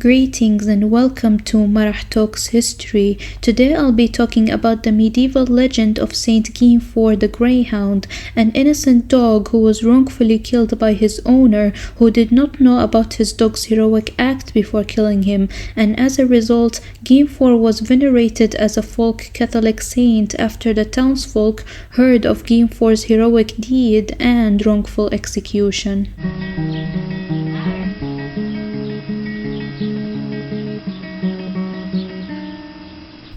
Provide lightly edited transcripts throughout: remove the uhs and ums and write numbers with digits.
Greetings and welcome to Marah Talks History. Today I'll be talking about the medieval legend of Saint Guinefort the Greyhound, an innocent dog who was wrongfully killed by his owner, who did not know about his dog's heroic act before killing him, and as a result, Guinefort was venerated as a folk Catholic saint after the townsfolk heard of Guinefort's heroic deed and wrongful execution.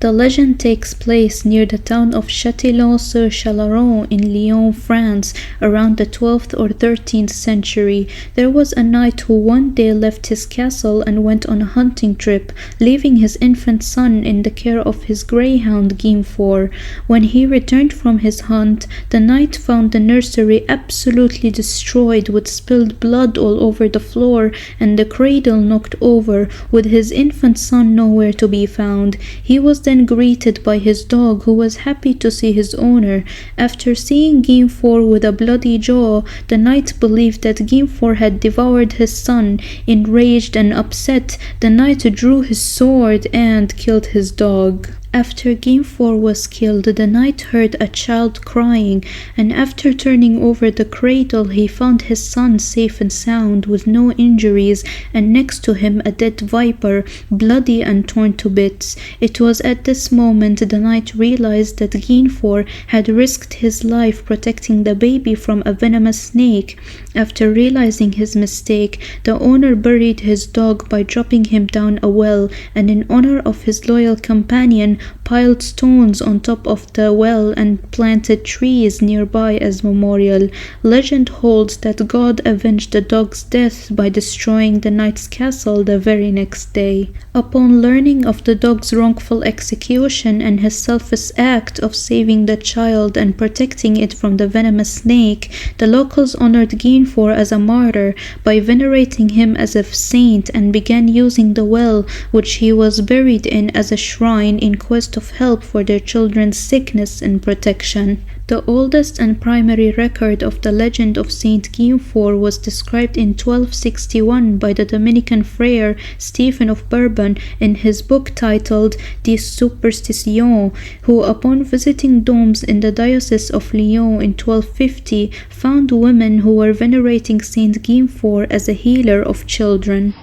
The legend takes place near the town of Châtillon-sur-Chalaronne in Lyon, France, around the 12th or 13th century. There was a knight who one day left his castle and went on a hunting trip, leaving his infant son in the care of his greyhound Guinefort. When he returned from his hunt, the knight found the nursery absolutely destroyed, with spilled blood all over the floor and the cradle knocked over, with his infant son nowhere to be found. He was then greeted by his dog, who was happy to see his owner. After seeing Guinefort with a bloody jaw, the knight believed that Guinefort had devoured his son. Enraged and upset, the knight drew his sword and killed his dog. After Guinefort was killed, the knight heard a child crying, and after turning over the cradle, he found his son safe and sound, with no injuries, and next to him a dead viper, bloody and torn to bits. It was at this moment the knight realized that Guinefort had risked his life protecting the baby from a venomous snake. After realizing his mistake, the owner buried his dog by dropping him down a well, and in honor of his loyal companion, piled stones on top of the well and planted trees nearby as memorial. Legend holds that God avenged the dog's death by destroying the knight's castle the very next day. Upon learning of the dog's wrongful execution and his selfless act of saving the child and protecting it from the venomous snake, the locals honored Guinefort as a martyr by venerating him as a saint and began using the well which he was buried in as a shrine in quest of help for their children's sickness and protection. The oldest and primary record of the legend of Saint Guinefort was described in 1261 by the Dominican friar Stephen of Bourbon in his book titled De Superstitious, who upon visiting domes in the diocese of Lyon in 1250 found women who were venerating Saint Guinefort as a healer of children.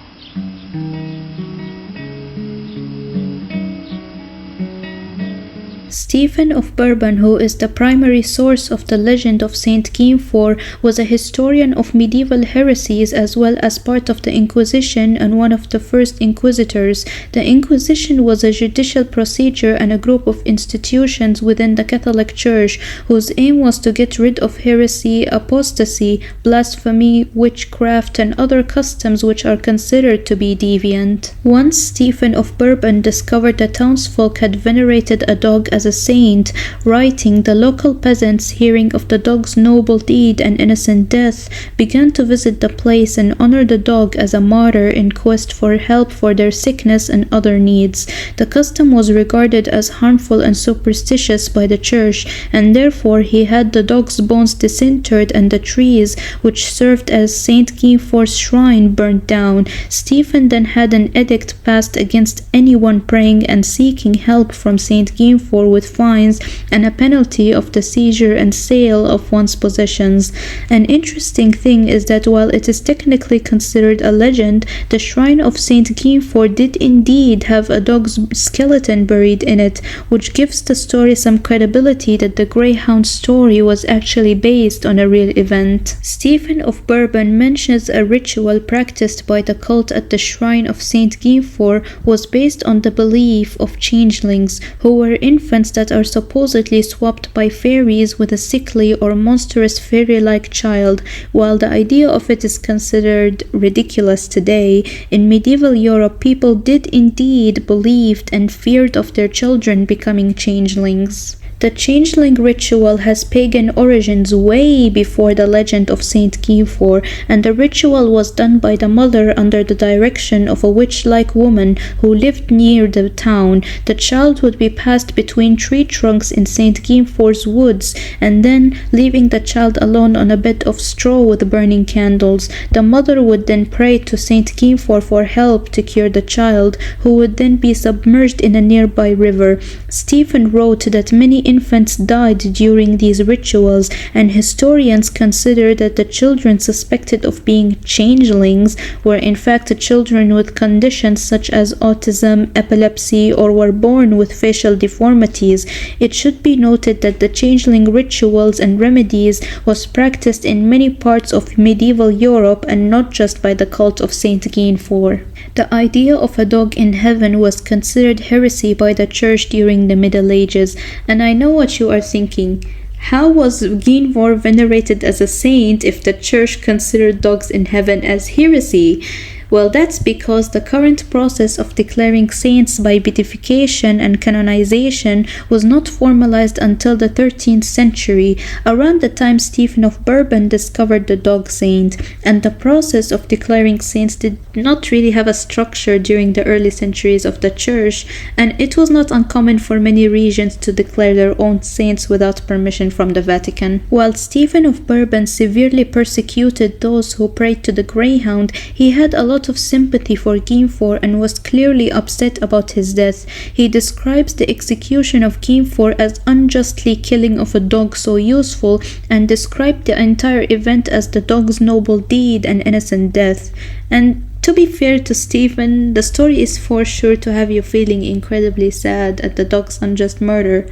Stephen of Bourbon, who is the primary source of the legend of Saint Guinefort, was a historian of medieval heresies as well as part of the Inquisition and one of the first inquisitors. The Inquisition was a judicial procedure and a group of institutions within the Catholic Church whose aim was to get rid of heresy, apostasy, blasphemy, witchcraft, and other customs which are considered to be deviant. Once Stephen of Bourbon discovered that townsfolk had venerated a dog as a saint, writing, the local peasants, hearing of the dog's noble deed and innocent death, began to visit the place and honor the dog as a martyr in quest for help for their sickness and other needs. The custom was regarded as harmful and superstitious by the church, and therefore he had the dog's bones disinterred and the trees which served as Saint Guinefort's shrine burnt down. Stephen then had an edict passed against anyone praying and seeking help from Saint Guinefort with fines and a penalty of the seizure and sale of one's possessions. An interesting thing is that while it is technically considered a legend, the shrine of Saint Guinefort did indeed have a dog's skeleton buried in it, which gives the story some credibility that the greyhound story was actually based on a real event. Stephen of Bourbon mentions a ritual practiced by the cult at the shrine of Saint Guinefort was based on the belief of changelings, who were infants that are supposedly swapped by fairies with a sickly or monstrous fairy-like child. While the idea of it is considered ridiculous today, in medieval Europe people did indeed believed and feared of their children becoming changelings. The changeling ritual has pagan origins way before the legend of Saint Guinefort, and the ritual was done by the mother under the direction of a witch-like woman who lived near the town. The child would be passed between tree trunks in Saint Guinefort's woods, and then, leaving the child alone on a bed of straw with burning candles, the mother would then pray to Saint Guinefort for help to cure the child, who would then be submerged in a nearby river. Stephen wrote that many infants died during these rituals, and historians consider that the children suspected of being changelings were in fact children with conditions such as autism, epilepsy, or were born with facial deformities. It should be noted that the changeling rituals and remedies was practiced in many parts of medieval Europe and not just by the cult of Saint Guinefort. The idea of a dog in heaven was considered heresy by the church during the Middle Ages, and I know what you are thinking. How was Guinefort venerated as a saint if the church considered dogs in heaven as heresy? Well, that's because the current process of declaring saints by beatification and canonization was not formalized until the 13th century, around the time Stephen of Bourbon discovered the dog saint, and the process of declaring saints did not really have a structure during the early centuries of the church, and it was not uncommon for many regions to declare their own saints without permission from the Vatican. While Stephen of Bourbon severely persecuted those who prayed to the greyhound, he had a lot of sympathy for Guinefort and was clearly upset about his death. He describes the execution of Guinefort as unjustly killing of a dog so useful, and described the entire event as the dog's noble deed and innocent death. And to be fair to Stephen, the story is for sure to have you feeling incredibly sad at the dog's unjust murder.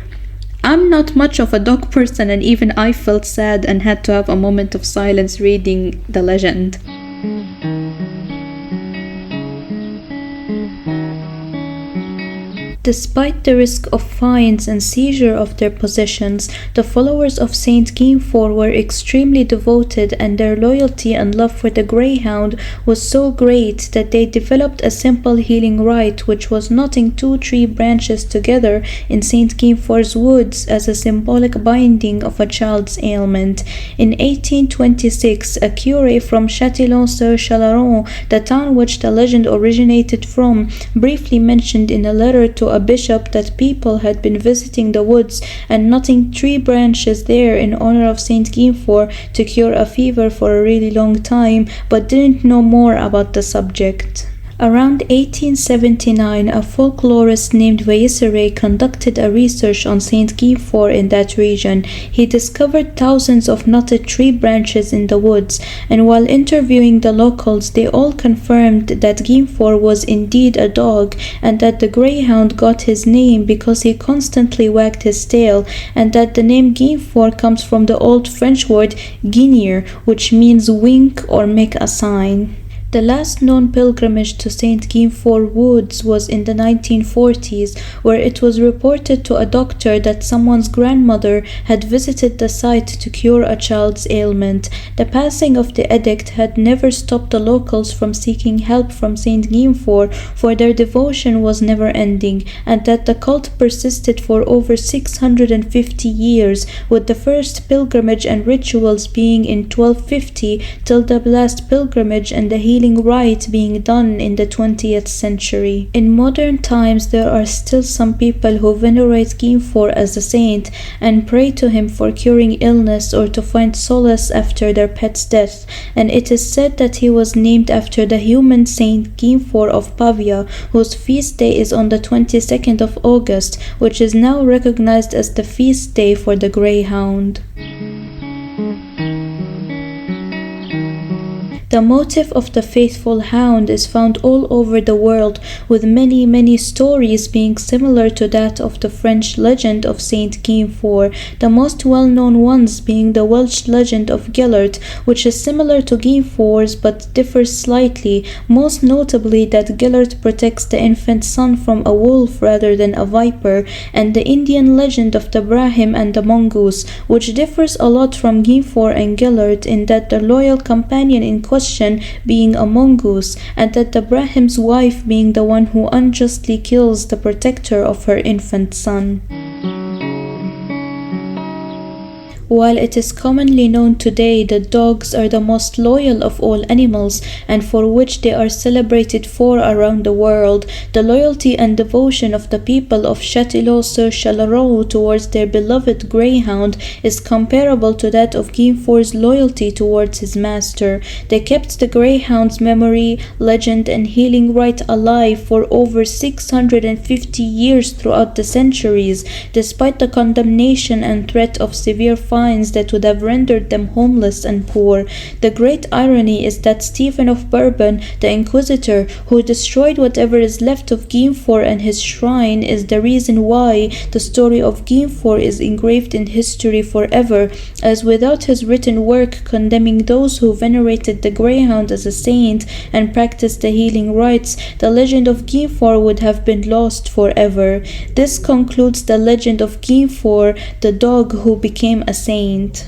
I'm not much of a dog person, and even I felt sad and had to have a moment of silence reading the legend. Despite the risk of fines and seizure of their possessions, the followers of Saint Guinefort were extremely devoted, and their loyalty and love for the greyhound was so great that they developed a simple healing rite, which was knotting 2 tree branches together in Saint Guinefort's woods as a symbolic binding of a child's ailment. In 1826, a curé from Châtillon-sur-Chalaronne, the town which the legend originated from, briefly mentioned in a letter to a bishop that people had been visiting the woods and knotting 3 branches there in honor of Saint Guinefort to cure a fever for a really long time, but didn't know more about the subject. Around 1879, a folklorist named Veneration conducted a research on Saint Guinefort in that region. He discovered thousands of knotted tree branches in the woods, and while interviewing the locals, they all confirmed that Guinefort was indeed a dog, and that the greyhound got his name because he constantly wagged his tail, and that the name Guinefort comes from the old French word guigner, which means wink or make a sign. The last known pilgrimage to Saint Guinefort Woods was in the 1940s, where it was reported to a doctor that someone's grandmother had visited the site to cure a child's ailment. The passing of the edict had never stopped the locals from seeking help from Saint Guinefort, for their devotion was never ending, and that the cult persisted for over 650 years, with the first pilgrimage and rituals being in 1250 till the last pilgrimage and the healing rite being done in the 20th century. In modern times, there are still some people who venerate Guinefort as a saint and pray to him for curing illness or to find solace after their pet's death, and it is said that he was named after the human Saint Guinefort of Pavia, whose feast day is on the 22nd of August, which is now recognized as the feast day for the greyhound. The motif of the faithful hound is found all over the world, with many stories being similar to that of the French legend of Saint Guinefort, the most well-known ones being the Welsh legend of Gellert, which is similar to Guinefort's but differs slightly, most notably that Gellert protects the infant son from a wolf rather than a viper, and the Indian legend of the Brahim and the mongoose, which differs a lot from Guinefort and Gellert in that the loyal companion in question being a mongoose, and that the Brahim's wife being the one who unjustly kills the protector of her infant son. While it is commonly known today that dogs are the most loyal of all animals and for which they are celebrated for around the world, the loyalty and devotion of the people of Châtillon-sur-Chalaronne towards their beloved greyhound is comparable to that of Guinefort's loyalty towards his master. They kept the greyhound's memory, legend, and healing rite alive for over 650 years throughout the centuries, despite the condemnation and threat of severe fines that would have rendered them homeless and poor. The great irony is that Stephen of Bourbon, the inquisitor, who destroyed whatever is left of Guinefort and his shrine, is the reason why the story of Guinefort is engraved in history forever, as without his written work condemning those who venerated the greyhound as a saint and practiced the healing rites, the legend of Guinefort would have been lost forever. This concludes the legend of Guinefort, the dog who became a saint.